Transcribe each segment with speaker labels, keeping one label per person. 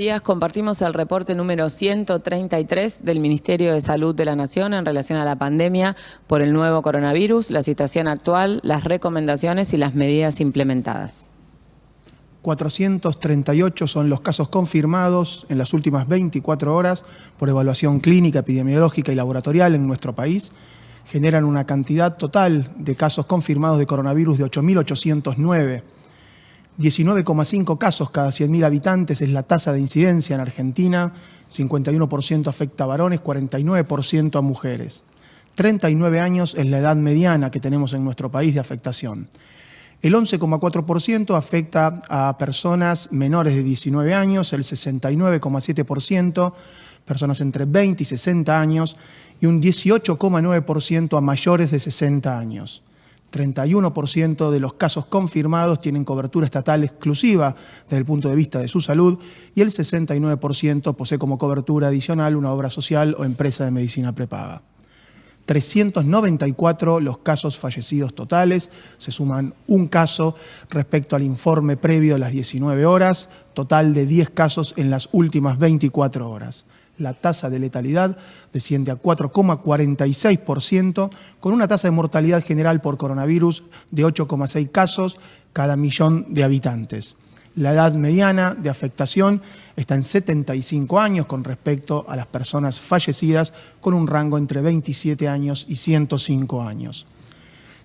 Speaker 1: días. Compartimos el reporte número 133 del Ministerio de Salud de la Nación en relación a la pandemia por el nuevo coronavirus, la situación actual, las recomendaciones y las medidas implementadas.
Speaker 2: 438 son los casos confirmados en las últimas 24 horas por evaluación clínica, epidemiológica y laboratorial en nuestro país. Generan una cantidad total de casos confirmados de coronavirus de 8.809. 19,5 casos cada 100.000 habitantes es la tasa de incidencia en Argentina, 51% afecta a varones, 49% a mujeres. 39 años es la edad mediana que tenemos en nuestro país de afectación. El 11,4% afecta a personas menores de 19 años, el 69,7% personas entre 20 y 60 años y un 18,9% a mayores de 60 años. 31% de los casos confirmados tienen cobertura estatal exclusiva desde el punto de vista de su salud y el 69% posee como cobertura adicional una obra social o empresa de medicina prepaga. 394 los casos fallecidos totales, se suman un caso respecto al informe previo de las 19 horas, total de 10 casos en las últimas 24 horas. La tasa de letalidad desciende a 4,46%, con una tasa de mortalidad general por coronavirus de 8,6 casos cada millón de habitantes. La edad mediana de afectación está en 75 años con respecto a las personas fallecidas, con un rango entre 27 años y 105 años.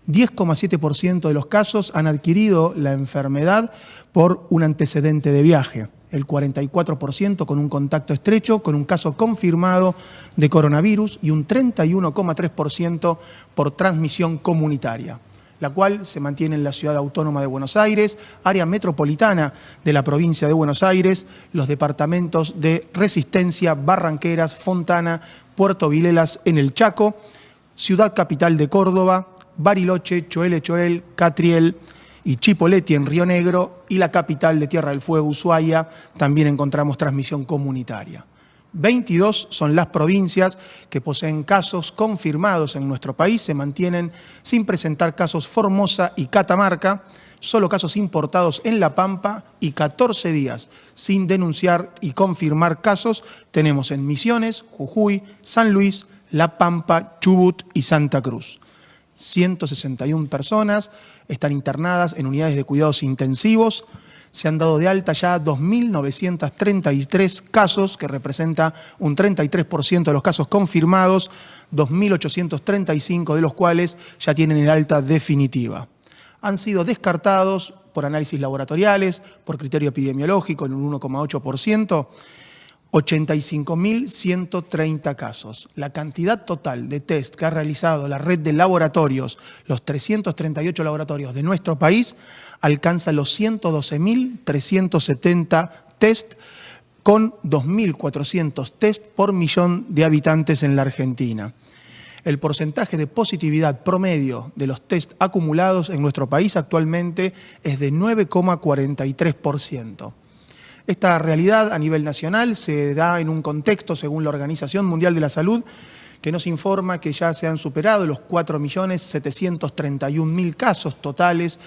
Speaker 2: 10,7% de los casos han adquirido la enfermedad por un antecedente de viaje. El 44% con un contacto estrecho, con un caso confirmado de coronavirus y un 31,3% por transmisión comunitaria, la cual se mantiene en la Ciudad Autónoma de Buenos Aires, área metropolitana de la provincia de Buenos Aires, los departamentos de Resistencia, Barranqueras, Fontana, Puerto Vilelas en el Chaco, Ciudad Capital de Córdoba, Bariloche, Choel, Catriel y Chipoleti en Río Negro, y la capital de Tierra del Fuego, Ushuaia, también encontramos transmisión comunitaria. 22 son las provincias que poseen casos confirmados en nuestro país, se mantienen sin presentar casos Formosa y Catamarca, solo casos importados en La Pampa, y 14 días sin denunciar y confirmar casos tenemos en Misiones, Jujuy, San Luis, La Pampa, Chubut y Santa Cruz. 161 personas están internadas en unidades de cuidados intensivos. Se han dado de alta ya 2.933 casos, que representa un 33% de los casos confirmados, 2.835 de los cuales ya tienen el alta definitiva. Han sido descartados por análisis laboratoriales, por criterio epidemiológico en un 1,8%, 85.130 casos. La cantidad total de test que ha realizado la red de laboratorios, los 338 laboratorios de nuestro país, alcanza los 112.370 test, con 2.400 test por millón de habitantes en la Argentina. El porcentaje de positividad promedio de los test acumulados en nuestro país actualmente es de 9,43%. Esta realidad a nivel nacional se da en un contexto, según la Organización Mundial de la Salud, que nos informa que ya se han superado los 4.731.000 casos totales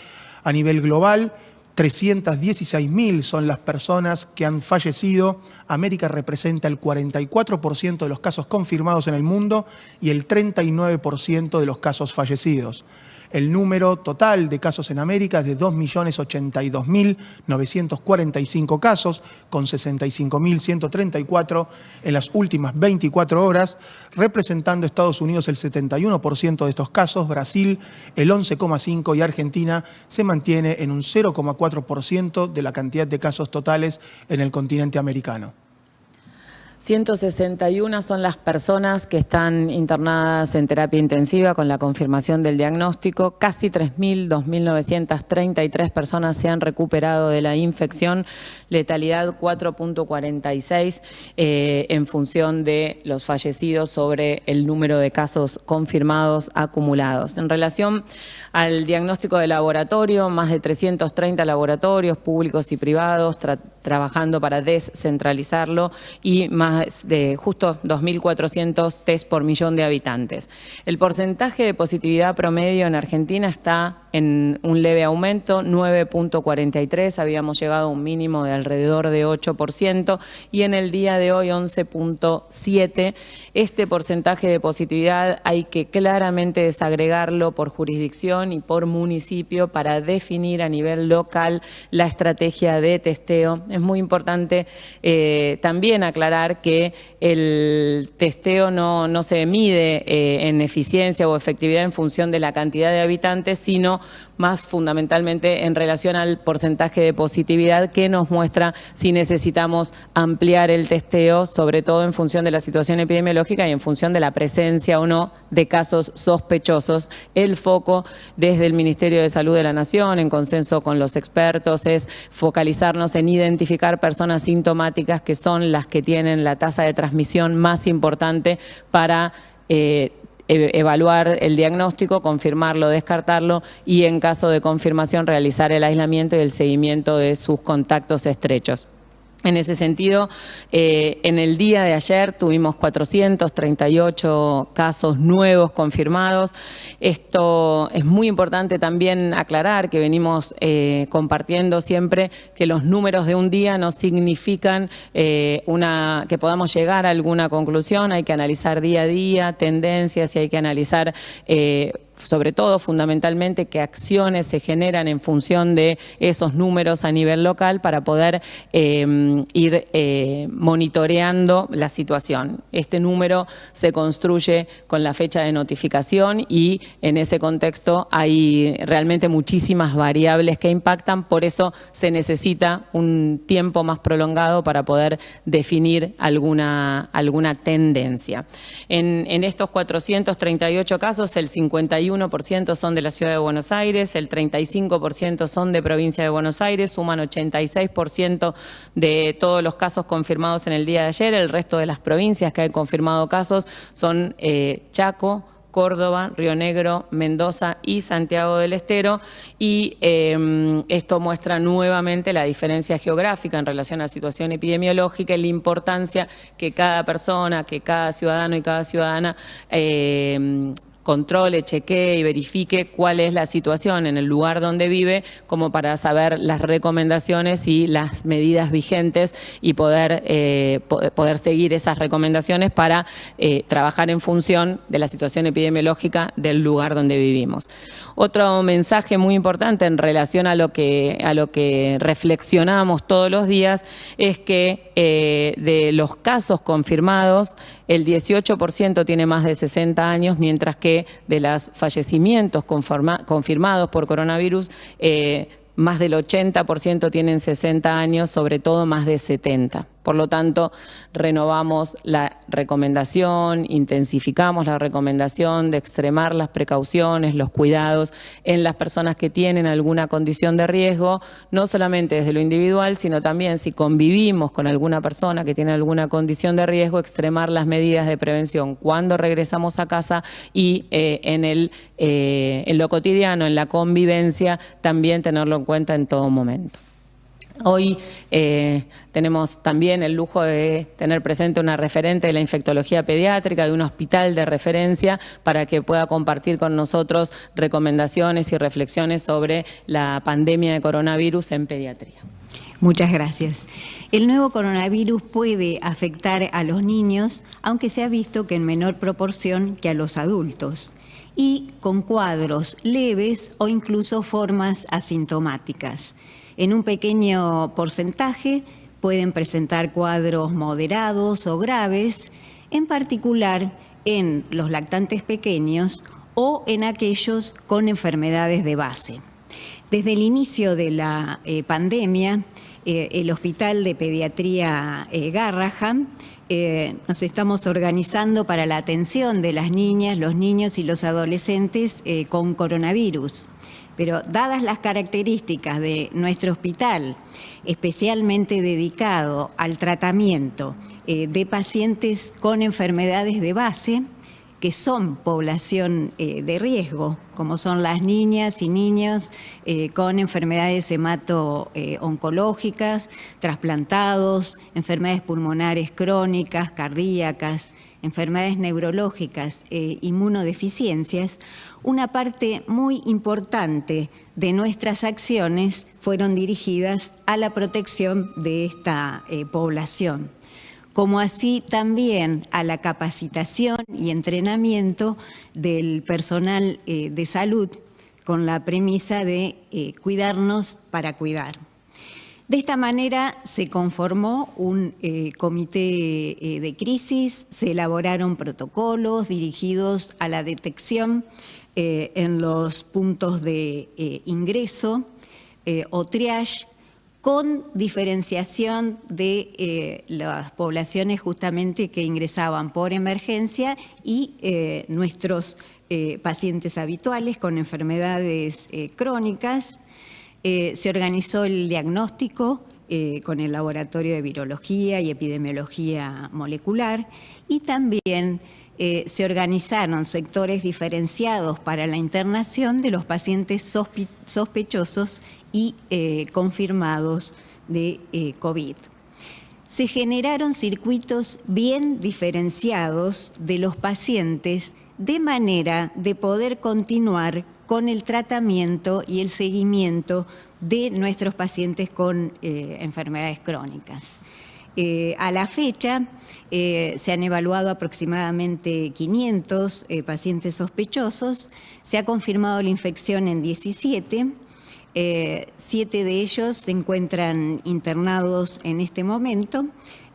Speaker 2: a nivel global. 316.000 son las personas que han fallecido. América representa el 44% de los casos confirmados en el mundo y el 39% de los casos fallecidos. El número total de casos en América es de 2.082.945 casos, con 65.134 en las últimas 24 horas, representando Estados Unidos el 71% de estos casos, Brasil el 11,5% y Argentina se mantiene en un 0,4% de la cantidad de casos totales en el continente americano.
Speaker 1: 161 son las personas que están internadas en terapia intensiva con la confirmación del diagnóstico. Casi 2.933 personas se han recuperado de la infección. Letalidad 4,46 en función de los fallecidos sobre el número de casos confirmados acumulados. En relación al diagnóstico de laboratorio, más de 330 laboratorios públicos y privados trabajando para descentralizarlo y más más de justo 2.400 test por millón de habitantes. El porcentaje de positividad promedio en Argentina está en un leve aumento, 9.43, habíamos llegado a un mínimo de alrededor de 8% y en el día de hoy 11.7. Este porcentaje de positividad hay que claramente desagregarlo por jurisdicción y por municipio para definir a nivel local la estrategia de testeo. Es muy importante también aclarar que el testeo no se mide en eficiencia o efectividad en función de la cantidad de habitantes, sino más fundamentalmente en relación al porcentaje de positividad que nos muestra si necesitamos ampliar el testeo, sobre todo en función de la situación epidemiológica y en función de la presencia o no de casos sospechosos. El foco desde el Ministerio de Salud de la Nación, en consenso con los expertos, es focalizarnos en identificar personas sintomáticas que son las que tienen la tasa de transmisión más importante para evaluar el diagnóstico, confirmarlo, descartarlo y en caso de confirmación realizar el aislamiento y el seguimiento de sus contactos estrechos. En ese sentido, en el día de ayer tuvimos 438 casos nuevos confirmados. Esto es muy importante también aclarar, que venimos compartiendo siempre que los números de un día no significan que podamos llegar a alguna conclusión. Hay que analizar día a día tendencias y hay que analizar sobre todo, fundamentalmente, qué acciones se generan en función de esos números a nivel local para poder ir monitoreando la situación. Este número se construye con la fecha de notificación y en ese contexto hay realmente muchísimas variables que impactan, por eso se necesita un tiempo más prolongado para poder definir alguna tendencia. En estos 438 casos, el 51% son de la Ciudad de Buenos Aires, el 35% son de Provincia de Buenos Aires, suman 86% de todos los casos confirmados en el día de ayer. El resto de las provincias que han confirmado casos son Chaco, Córdoba, Río Negro, Mendoza y Santiago del Estero, y esto muestra nuevamente la diferencia geográfica en relación a la situación epidemiológica y la importancia que cada persona, que cada ciudadano y cada ciudadana controle, chequee y verifique cuál es la situación en el lugar donde vive, como para saber las recomendaciones y las medidas vigentes y poder seguir esas recomendaciones para trabajar en función de la situación epidemiológica del lugar donde vivimos. Otro mensaje muy importante en relación a lo que reflexionamos todos los días es que de los casos confirmados, el 18% tiene más de 60 años, mientras que de los fallecimientos confirmados por coronavirus, más del 80% tienen 60 años, sobre todo más de 70. Por lo tanto, renovamos la recomendación, intensificamos la recomendación de extremar las precauciones, los cuidados en las personas que tienen alguna condición de riesgo, no solamente desde lo individual, sino también si convivimos con alguna persona que tiene alguna condición de riesgo, extremar las medidas de prevención cuando regresamos a casa y en lo cotidiano, en la convivencia, también tenerlo en cuenta en todo momento. Hoy tenemos también el lujo de tener presente una referente de la infectología pediátrica, de un hospital de referencia, para que pueda compartir con nosotros recomendaciones y reflexiones sobre la pandemia de coronavirus en pediatría.
Speaker 3: Muchas gracias. El nuevo coronavirus puede afectar a los niños, aunque se ha visto que en menor proporción que a los adultos, y con cuadros leves o incluso formas asintomáticas. En un pequeño porcentaje pueden presentar cuadros moderados o graves, en particular en los lactantes pequeños o en aquellos con enfermedades de base. Desde el inicio de la pandemia, el Hospital de Pediatría Garrahan nos estamos organizando para la atención de las niñas, los niños y los adolescentes con coronavirus. Pero dadas las características de nuestro hospital, especialmente dedicado al tratamiento de pacientes con enfermedades de base, que son población de riesgo, como son las niñas y niños con enfermedades hemato-oncológicas, trasplantados, enfermedades pulmonares crónicas, cardíacas, enfermedades neurológicas, inmunodeficiencias. Una parte muy importante de nuestras acciones fueron dirigidas a la protección de esta población, como así también a la capacitación y entrenamiento del personal de salud con la premisa de cuidarnos para cuidar. De esta manera se conformó un comité de crisis, se elaboraron protocolos dirigidos a la detección en los puntos de ingreso o triage, con diferenciación de las poblaciones justamente que ingresaban por emergencia y nuestros pacientes habituales con enfermedades crónicas. Se organizó el diagnóstico con el Laboratorio de Virología y Epidemiología Molecular y también se organizaron sectores diferenciados para la internación de los pacientes sospechosos y confirmados de COVID. Se generaron circuitos bien diferenciados de los pacientes de manera de poder continuar con el tratamiento y el seguimiento de nuestros pacientes con enfermedades crónicas. A la fecha se han evaluado aproximadamente 500 pacientes sospechosos, se ha confirmado la infección en 17, 7 de ellos se encuentran internados en este momento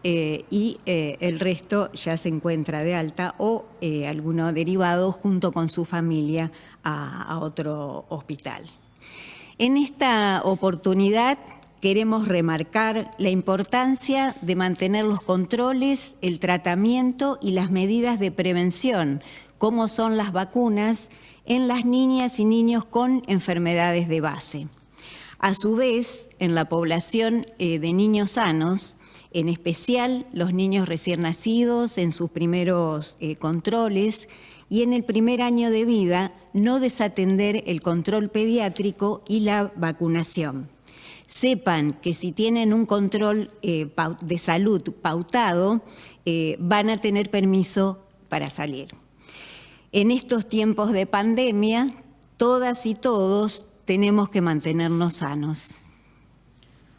Speaker 3: y el resto ya se encuentra de alta o alguno derivado junto con su familia a otro hospital. En esta oportunidad queremos remarcar la importancia de mantener los controles, el tratamiento y las medidas de prevención, como son las vacunas, en las niñas y niños con enfermedades de base. A su vez, en la población de niños sanos, en especial los niños recién nacidos en sus primeros controles y en el primer año de vida, no desatender el control pediátrico y la vacunación. Sepan que si tienen un control de salud pautado, van a tener permiso para salir. En estos tiempos de pandemia, todas y todos tenemos que mantenernos sanos.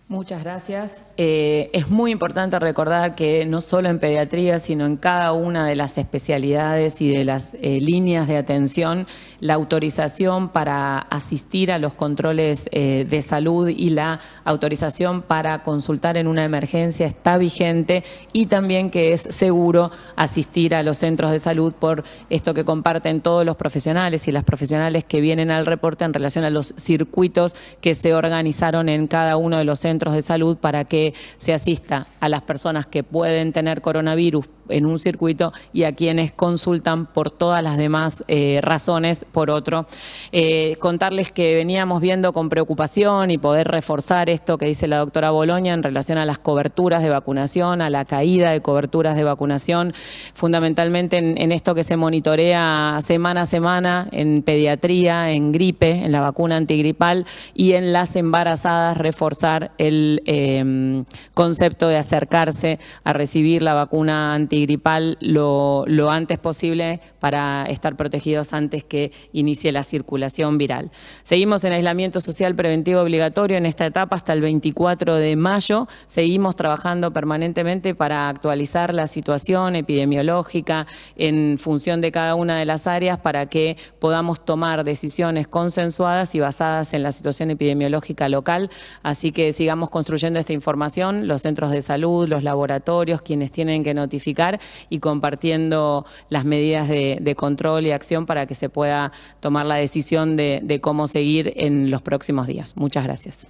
Speaker 1: Muchas gracias. Es muy importante recordar que no solo en pediatría, sino en cada una de las especialidades y de las líneas de atención, la autorización para asistir a los controles de salud y la autorización para consultar en una emergencia está vigente, y también que es seguro asistir a los centros de salud por esto que comparten todos los profesionales y las profesionales que vienen al reporte en relación a los circuitos que se organizaron en cada uno de los centros de salud para que se asista a las personas que pueden tener coronavirus en un circuito y a quienes consultan por todas las demás razones por otro. Contarles que veníamos viendo con preocupación y poder reforzar esto que dice la doctora Boloña en relación a las coberturas de vacunación, a la caída de coberturas de vacunación, fundamentalmente en esto que se monitorea semana a semana en pediatría, en gripe, en la vacuna antigripal, y en las embarazadas reforzar el concepto de acercarse a recibir la vacuna antigripal lo antes posible para estar protegidos antes que inicie la circulación viral. Seguimos en aislamiento social preventivo obligatorio en esta etapa hasta el 24 de mayo. Seguimos trabajando permanentemente para actualizar la situación epidemiológica en función de cada una de las áreas para que podamos tomar decisiones consensuadas y basadas en la situación epidemiológica local. Así que sigamos construyendo esta información, los centros de salud, los laboratorios, quienes tienen que notificar, y compartiendo las medidas de control y acción para que se pueda tomar la decisión de cómo seguir en los próximos días. Muchas gracias.